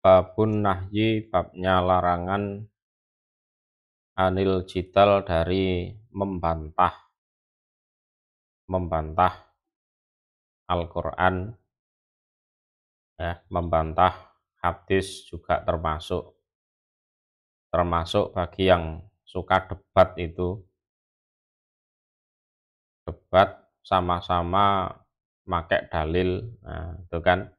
Babun nahyi, babnya larangan, anil jidal, dari membantah Al-Quran, ya, membantah hadis juga termasuk bagi yang suka debat itu, debat sama-sama pakai dalil. Nah, itu kan,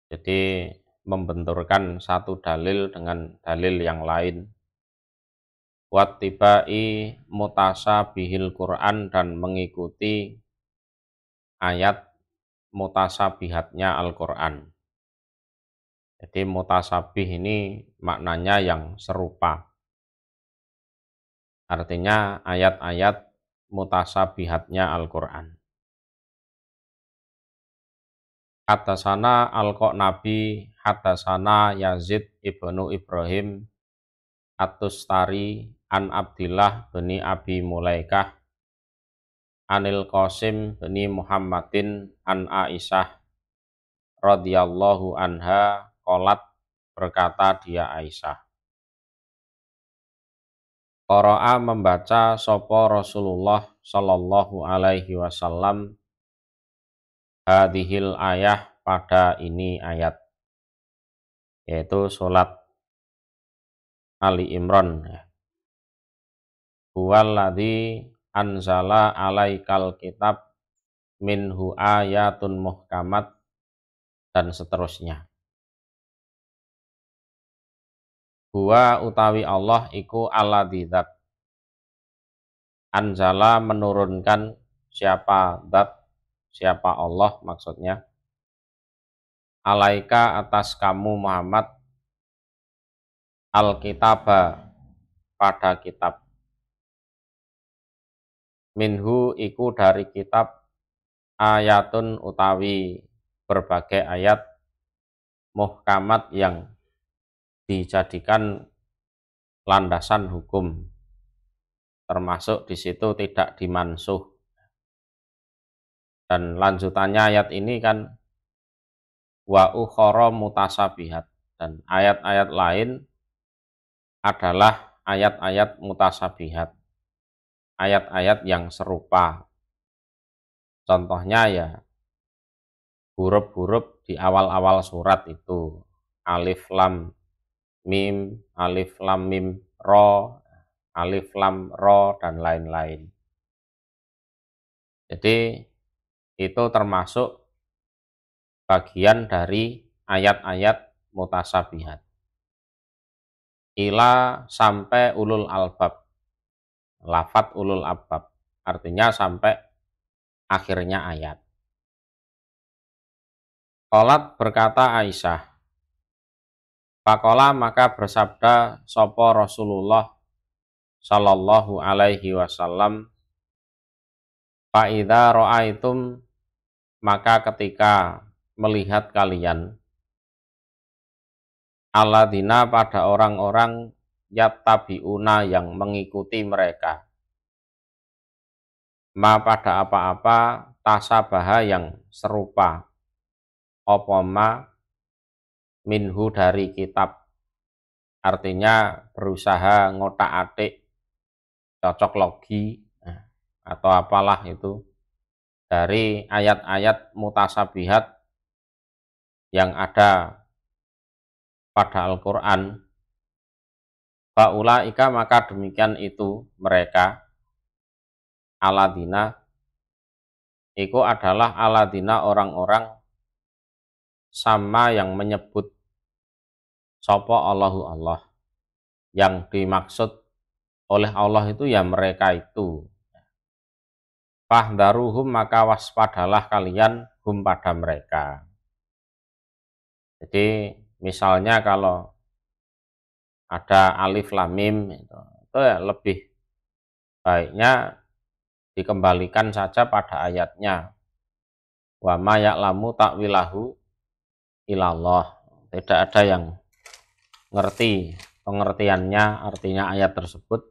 jadi membenturkan satu dalil dengan dalil yang lain. Wattibai mutasabihil Quran, dan mengikuti ayat mutasabihatnya Al-Quran. Jadi mutasabih ini maknanya yang serupa. Artinya ayat-ayat mutasabihatnya Al-Quran. Hadasana Al-Qanabi, hadasana Yazid ibnu Ibrahim At-Tustari an Abdillah bin Abi Mulaikah anil Qasim bin Muhammadin an Aisyah radhiyallahu anha qalat, berkata dia Aisyah, qara'a, membaca sapa Rasulullah sallallahu alaihi wasallam hadhil ayah, pada ini ayat, yaitu surat Ali Imran. Huwaladzi anzala alaikal kitab minhu ayatun muhkamat, dan seterusnya. Huwa utawi Allah iku alladzi dzat, anzala menurunkan, siapa dzat, siapa Allah maksudnya, alaika atas kamu Muhammad, al-kitaba, pada kitab, minhu iku dari kitab, ayatun utawi berbagai ayat, muhkamat yang dijadikan landasan hukum, termasuk di situ tidak dimansuh. Dan lanjutannya ayat ini kan wa ukhara mutasabihat, dan ayat-ayat lain adalah ayat-ayat mutasabihat, ayat-ayat yang serupa. Contohnya ya huruf-huruf di awal-awal surat itu, alif lam mim, alif lam mim ro, alif lam ro, dan lain-lain. Jadi itu termasuk bagian dari ayat-ayat mutasabihat. Ila, sampai ulul albab, lafat ulul albab, artinya sampai akhirnya ayat. Qalat, berkata Aisyah, faqala, maka bersabda sapa Rasulullah sallallahu alaihi wasallam, fa idza ra'aitum, maka ketika melihat kalian, alladzina, pada orang-orang, yattabi'una, yang mengikuti mereka, ma, pada apa-apa, tasabaha, yang serupa, apa ma, minhu, dari kitab, artinya berusaha ngotak-atik, cocok logi, atau apalah itu, dari ayat-ayat mutasabihat yang ada pada Al-Quran. Faulaika, maka demikian itu mereka, aladina, itu adalah aladina, orang-orang, sama, yang menyebut sopo Allahu Allah, yang dimaksud oleh Allah itu ya mereka itu. Fahdharuhum, maka waspadalah kalian, hum, pada mereka. Jadi misalnya kalau ada alif lam mim itu ya lebih baiknya dikembalikan saja pada ayatnya. Wa ma ya'lamu ta'wilahu ilallah. Tidak ada yang ngerti pengertiannya, artinya ayat tersebut,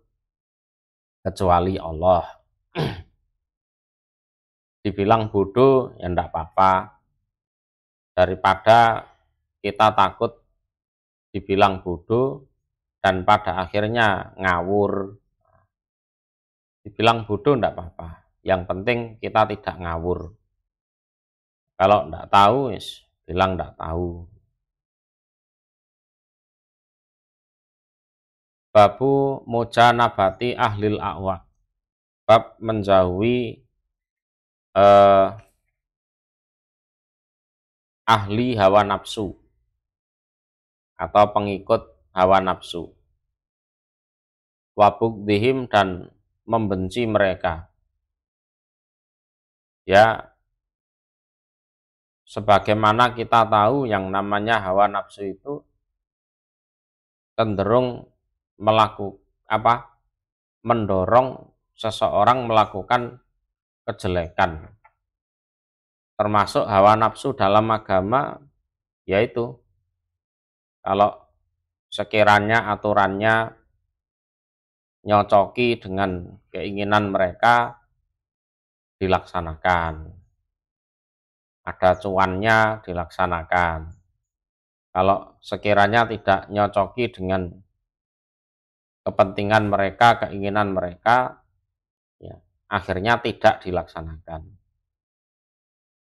kecuali Allah. Dibilang bodoh ya enggak apa-apa, daripada kita takut dibilang bodoh dan pada akhirnya ngawur. Dibilang bodoh enggak apa-apa, yang penting kita tidak ngawur. Kalau enggak tahu, bilang enggak tahu. Babu mujanabati ahlil a'wa, bab menjauhi ahli hawa nafsu atau pengikut hawa nafsu. Wabugdihim, dan membenci mereka. Ya, sebagaimana kita tahu yang namanya hawa nafsu itu cenderung mendorong seseorang melakukan kejelekan. Termasuk hawa nafsu dalam agama, yaitu kalau sekiranya aturannya nyocoki dengan keinginan mereka, dilaksanakan. Ada cuannya, dilaksanakan. Kalau sekiranya tidak nyocoki dengan kepentingan mereka, keinginan mereka, ya, akhirnya tidak dilaksanakan.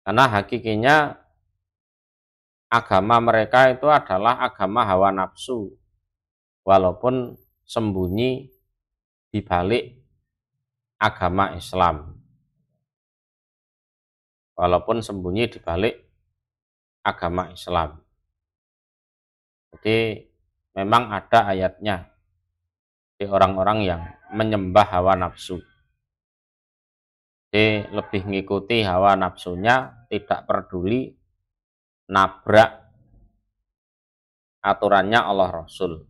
Karena hakikinya agama mereka itu adalah agama hawa nafsu, walaupun sembunyi di balik agama Islam. Walaupun sembunyi di balik agama Islam. Jadi memang ada ayatnya di orang-orang yang menyembah hawa nafsu. Jadi lebih mengikuti hawa nafsunya, tidak peduli nabrak aturannya Allah Rasul.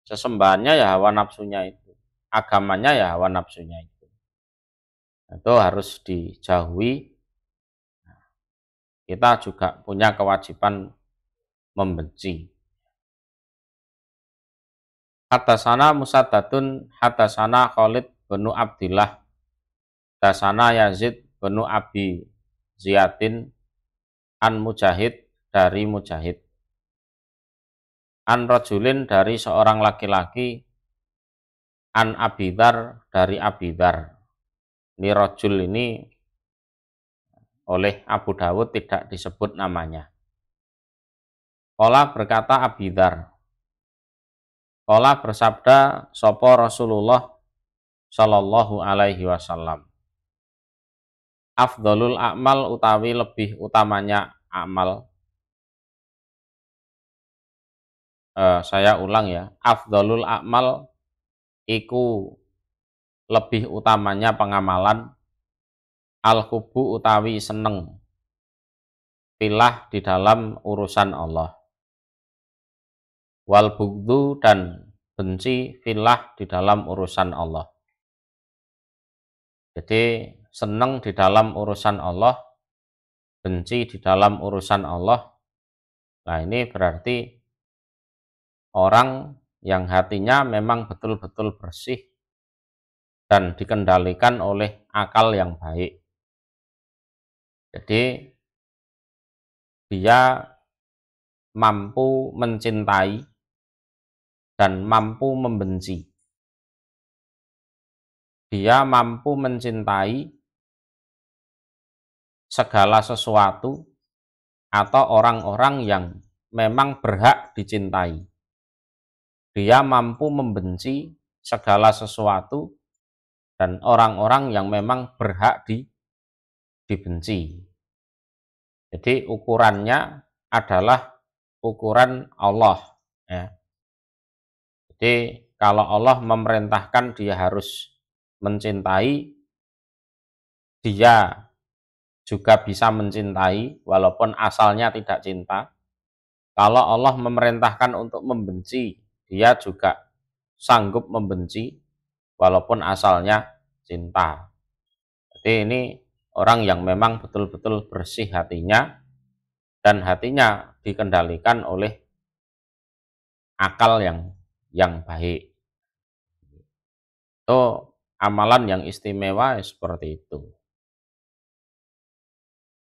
Sesembahannya ya hawa nafsunya itu, agamanya ya hawa nafsunya itu. Itu harus dijauhi. Kita juga punya kewajiban membenci. Hadasana Musaddadun, hadasana Khalid bin Abdillah, hadasana Yazid bin Abi Ziyadin, an Mujahid, dari Mujahid, an Rajulin, dari seorang laki-laki, an Abidar, dari Abidar. Ini Rajul ini oleh Abu Dawud tidak disebut namanya. Qala, berkata Abidar, qala, bersabda sapa Rasulullah sallallahu alaihi wasallam, afdhalul a'mal, utawi lebih utamanya amal. Saya ulang ya, afdhalul a'mal iku lebih utamanya pengamalan, al-hubu, utawi seneng, filah, di dalam urusan Allah, wal bugdu, dan benci, filah, di dalam urusan Allah. Jadi seneng di dalam urusan Allah, benci di dalam urusan Allah. Nah, ini berarti orang yang hatinya memang betul-betul bersih dan dikendalikan oleh akal yang baik. Jadi dia mampu mencintai dan mampu membenci. Dia mampu mencintai segala sesuatu atau orang-orang yang memang berhak dicintai. Dia mampu membenci segala sesuatu dan orang-orang yang memang berhak dibenci. Jadi ukurannya adalah ukuran Allah. Ya. Jadi kalau Allah memerintahkan dia harus mencintai, dia juga bisa mencintai walaupun asalnya tidak cinta. Kalau Allah memerintahkan untuk membenci, dia juga sanggup membenci walaupun asalnya cinta. Jadi ini orang yang memang betul-betul bersih hatinya dan hatinya dikendalikan oleh akal yang baik. Itu amalan yang istimewa seperti itu.